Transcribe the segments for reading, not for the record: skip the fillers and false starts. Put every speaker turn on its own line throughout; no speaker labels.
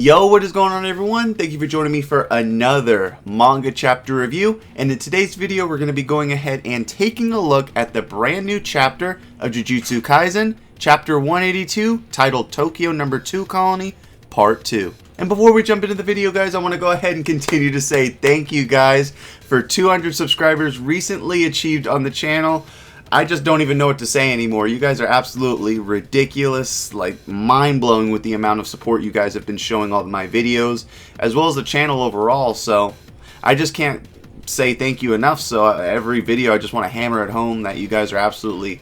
Yo, what is going on everyone? Thank you for joining me for another manga chapter review. And in today's video, we're going to be going ahead and taking a look at the brand new chapter of Jujutsu Kaisen, chapter 182, titled Tokyo No. 2 Colony, Part 2. And before we jump into the video, guys, I want to go ahead and continue to say thank you guys for 200 subscribers recently achieved on the channel. I just don't even know what to say anymore. You guys are absolutely ridiculous, like mind-blowing with the amount of support you guys have been showing all of my videos, as well as the channel overall. So I just can't say thank you enough. So every video I just want to hammer at home that you guys are absolutely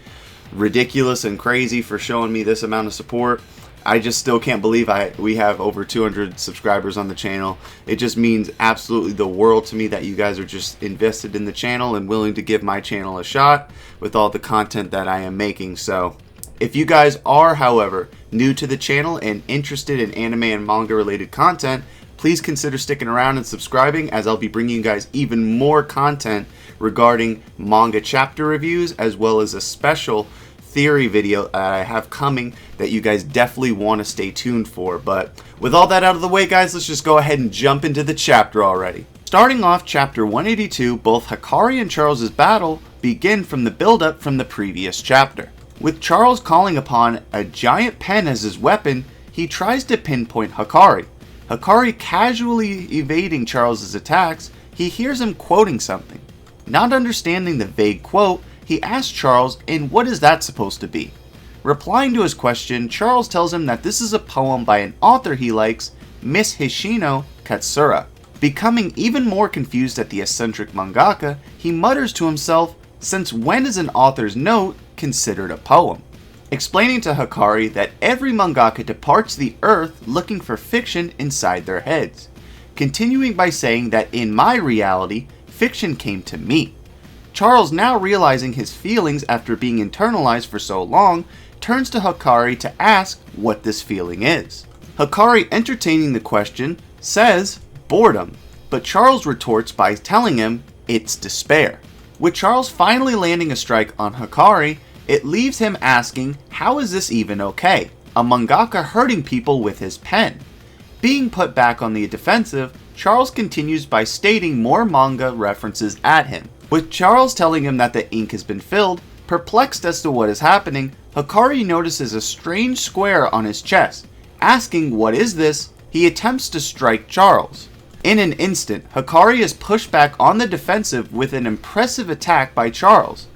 ridiculous and crazy for showing me this amount of support. I just still can't believe we have over 200 subscribers on the channel. It just means absolutely the world to me that you guys are just invested in the channel and willing to give my channel a shot with all the content that I am making. So if you guys are, however, new to the channel and interested in anime and manga related content, please consider sticking around and subscribing, as I'll be bringing you guys even more content regarding manga chapter reviews, as well as a special theory video that I have coming that you guys definitely want to stay tuned for. But with all that out of the way, guys, let's just go ahead and jump into the chapter already. Starting off chapter 182, both Hakari and Charles' battle begin from the build-up from the previous chapter. With Charles calling upon a giant pen as his weapon, he tries to pinpoint Hakari. Hakari casually evading Charles' attacks, he hears him quoting something. Not understanding the vague quote, he asks Charles, and what is that supposed to be? Replying to his question, Charles tells him that this is a poem by an author he likes, Miss Hishino Katsura. Becoming even more confused at the eccentric mangaka, he mutters to himself, since when is an author's note considered a poem? Explaining to Hakari that every mangaka departs the earth looking for fiction inside their heads. Continuing by saying that in my reality, fiction came to me. Charles, now realizing his feelings after being internalized for so long, turns to Hakari to ask what this feeling is. Hakari, entertaining the question, says boredom, but Charles retorts by telling him it's despair. With Charles finally landing a strike on Hakari, it leaves him asking, how is this even okay? A mangaka hurting people with his pen. Being put back on the defensive, Charles continues by stating more manga references at him. With Charles telling him that the ink has been filled, perplexed as to what is happening, Hakari notices a strange square on his chest. Asking what is this, he attempts to strike Charles. In an instant, Hakari is pushed back on the defensive with an impressive attack by Charles.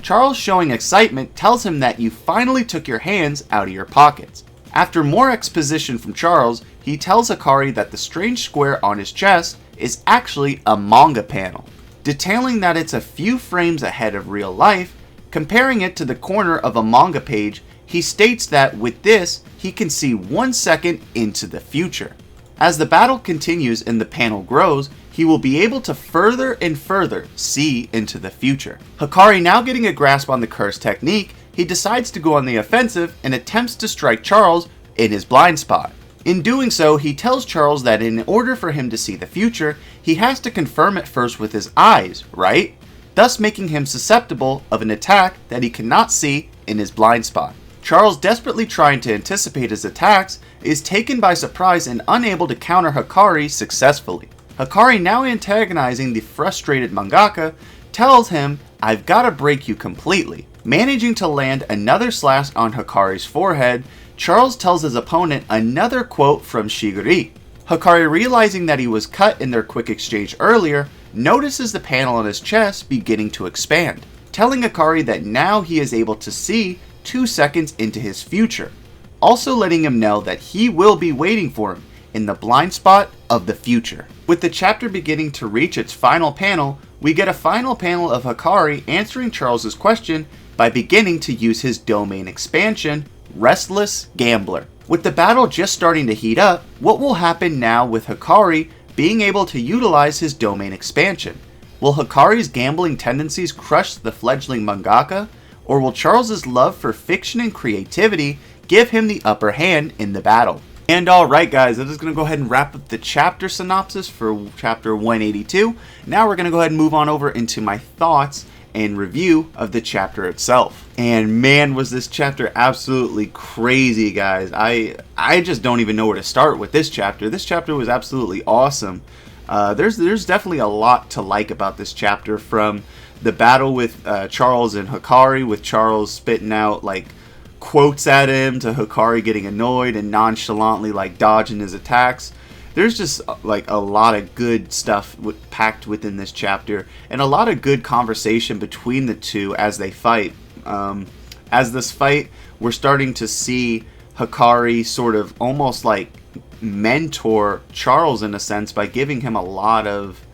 Charles, showing excitement, tells him that you finally took your hands out of your pockets. After more exposition from Charles, he tells Hakari that the strange square on his chest is actually a manga panel. Detailing that it's a few frames ahead of real life, comparing it to the corner of a manga page, he states that with this, he can see 1 second into the future. As the battle continues and the panel grows, he will be able to further and further see into the future. Hakari, now getting a grasp on the curse technique, he decides to go on the offensive and attempts to strike Charles in his blind spot. In doing so, he tells Charles that in order for him to see the future, he has to confirm it first with his eyes, right? Thus making him susceptible of an attack that he cannot see in his blind spot. Charles, desperately trying to anticipate his attacks, is taken by surprise and unable to counter Hakari successfully. Hakari, now antagonizing the frustrated mangaka, tells him, I've got to break you completely. Managing to land another slash on Hakari's forehead, Charles tells his opponent another quote from Shigure. Hakari, realizing that he was cut in their quick exchange earlier, notices the panel on his chest beginning to expand, telling Hakari that now he is able to see 2 seconds into his future, also letting him know that he will be waiting for him in the blind spot of the future. With the chapter beginning to reach its final panel, we get a final panel of Hakari answering Charles' question by beginning to use his domain expansion, Restless Gambler. With the battle just starting to heat up, what will happen now with Hakari being able to utilize his domain expansion? Will Hakari's gambling tendencies crush the fledgling mangaka, or will Charles' love for fiction and creativity give him the upper hand in the battle? And alright guys, that is going to go ahead and wrap up the chapter synopsis for chapter 182. Now we're going to go ahead and move on over into my thoughts and review of the chapter itself. And man, was this chapter absolutely crazy, guys. I just don't even know where to start with this chapter. This chapter was absolutely awesome. There's definitely a lot to like about this chapter, from the battle with Charles and Hakari, with Charles spitting out like quotes at him, to Hakari getting annoyed and nonchalantly like dodging his attacks. There's just like a lot of good stuff packed within this chapter, and a lot of good conversation between the two as they fight. As this fight, we're starting to see Hakari sort of almost like mentor Charles in a sense, by giving him a lot of,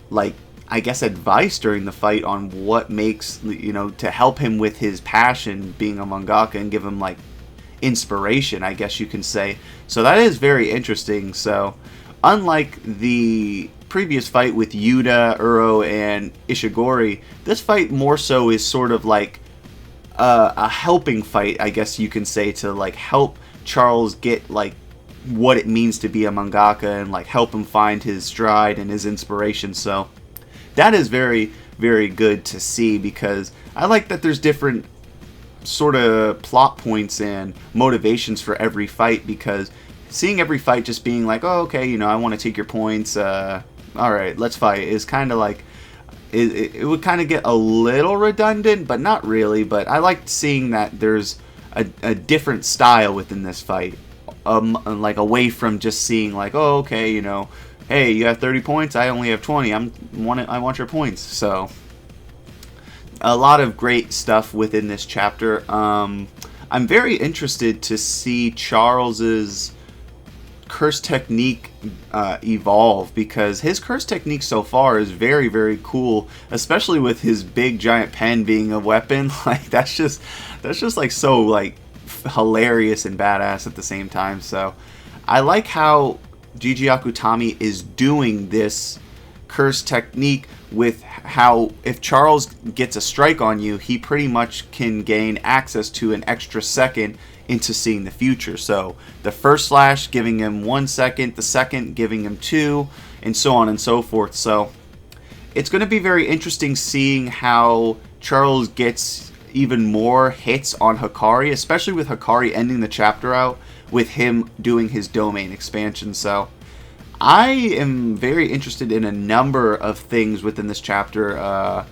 like, I guess, advice during the fight on what makes, you know, to help him with his passion being a mangaka, and give him like inspiration, I guess you can say. So that is very interesting. So unlike the previous fight with Yuta, Uro, and Ishigori, this fight more so is sort of like a helping fight, I guess you can say, to like help Charles get like what it means to be a mangaka, and like help him find his stride and his inspiration. So that is very, very good to see, because I like that there's different sort of plot points and motivations for every fight, because seeing every fight just being like, oh, okay, you know, I want to take your points, alright, let's fight, is kind of like, it would kind of get a little redundant, but not really. But I liked seeing that there's a different style within this fight, like away from just seeing like, oh, okay, you know, hey, you have 30 points, I only have 20, I want your points. So a lot of great stuff within this chapter. I'm very interested to see Charles's curse technique evolve, because his curse technique so far is very, very cool, especially with his big giant pen being a weapon. Like that's just like so like hilarious and badass at the same time. So I like how Jiji Akutami is doing this curse technique, with how if Charles gets a strike on you, he pretty much can gain access to an extra second into seeing the future. So the first slash giving him 1 second, the second giving him 2, and so on and so forth. So it's going to be very interesting seeing how Charles gets even more hits on Hakari, especially with Hakari ending the chapter out with him doing his domain expansion. So I am very interested in a number of things within this chapter.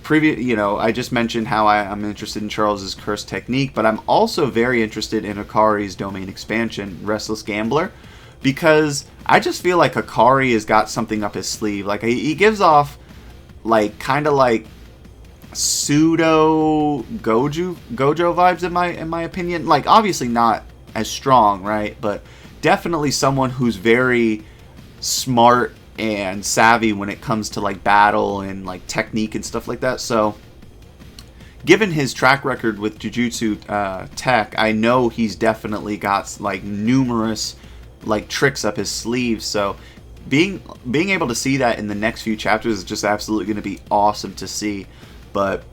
You know, I just mentioned how I'm interested in Charles's curse technique, but I'm also very interested in Hakari's domain expansion, Restless Gambler, because I just feel like Hakari has got something up his sleeve. Like he gives off like kind of like pseudo Gojo vibes in my opinion. Like obviously not as strong, right? But definitely someone who's very smart and savvy when it comes to like battle and like technique and stuff like that. So given his track record with Jujutsu Tech, I know he's definitely got like numerous like tricks up his sleeve. So being able to see that in the next few chapters is just absolutely going to be awesome to see. But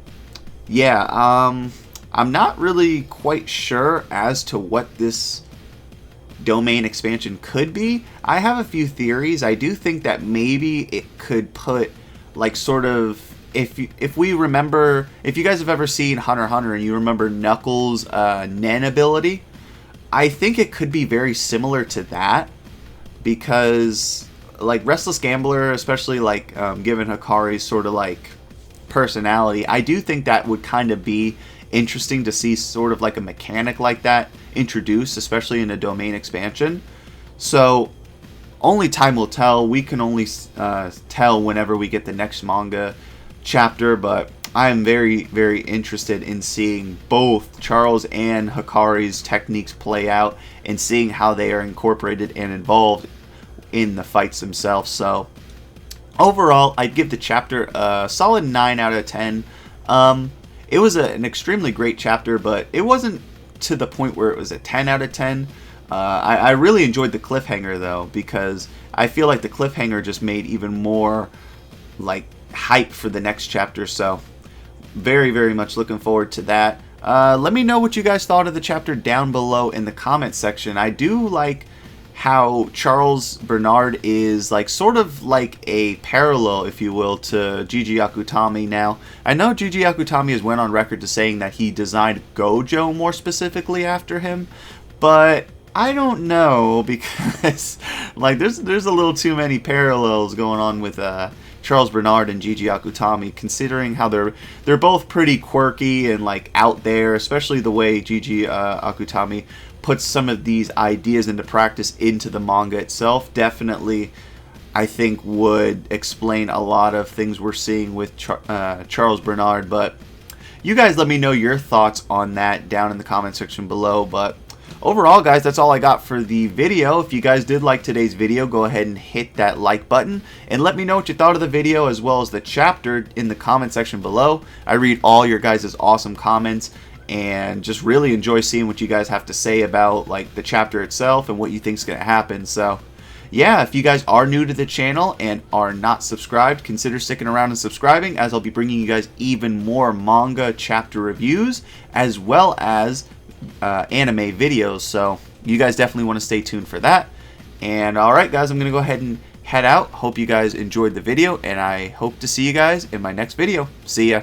yeah, I'm not really quite sure as to what this domain expansion could be. I have a few theories. I do think that maybe it could put like sort of, if we remember, if you guys have ever seen Hunter x Hunter and you remember Knuckles' Nen ability, I think it could be very similar to that, because like Restless Gambler, especially like given Hakari's sort of like personality, I do think that would kind of be interesting to see sort of like a mechanic like that introduced, especially in a domain expansion. So only time will tell. We can only tell whenever we get the next manga chapter, but I am very, very interested in seeing both Charles and Hakari's techniques play out, and seeing how they are incorporated and involved in the fights themselves. So overall, I'd give the chapter a solid 9 out of 10. It was an extremely great chapter, but it wasn't to the point where it was a 10 out of 10. I really enjoyed the cliffhanger, though, because I feel like the cliffhanger just made even more like hype for the next chapter. So very, very much looking forward to that. Let me know what you guys thought of the chapter down below in the comment section. I do like how Charles Bernard is like sort of like a parallel, if you will, to Jiji Akutami. Now, I know Jiji Akutami has went on record to saying that he designed Gojo more specifically after him, but I don't know, because like there's a little too many parallels going on with Charles Bernard and Jiji Akutami, considering how they're both pretty quirky and like out there, especially the way Jiji Akutami puts some of these ideas into practice into the manga itself. Definitely, I think, would explain a lot of things we're seeing with Charles Bernard. But you guys let me know your thoughts on that down in the comment section below. But overall, guys, that's all I got for the video. If you guys did like today's video, go ahead and hit that like button and let me know what you thought of the video as well as the chapter in the comment section below. I read all your guys' awesome comments and just really enjoy seeing what you guys have to say about like the chapter itself and what you think is going to happen. So yeah, if you guys are new to the channel and are not subscribed, consider sticking around and subscribing, as I'll be bringing you guys even more manga chapter reviews as well as anime videos. So you guys definitely want to stay tuned for that. And alright guys, I'm going to go ahead and head out. Hope you guys enjoyed the video, and I hope to see you guys in my next video. See ya.